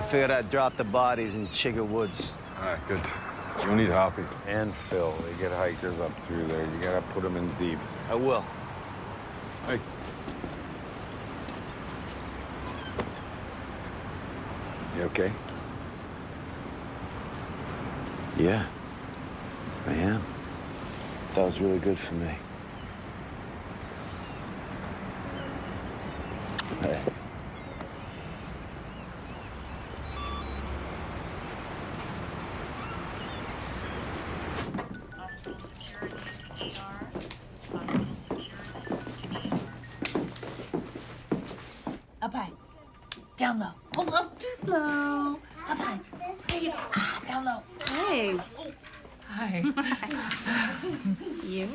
figured I'd drop the bodies in Chigga Woods. All right, good. You need Hoppy. And Phil. They get hikers up through there. You gotta put them in deep. I will. Hey. You okay? Yeah, I am. That was really good for me. Hey. Up high. Down low. Oh, up too slow. Up high. There you go. Ah, down low. Hey. Hi. You?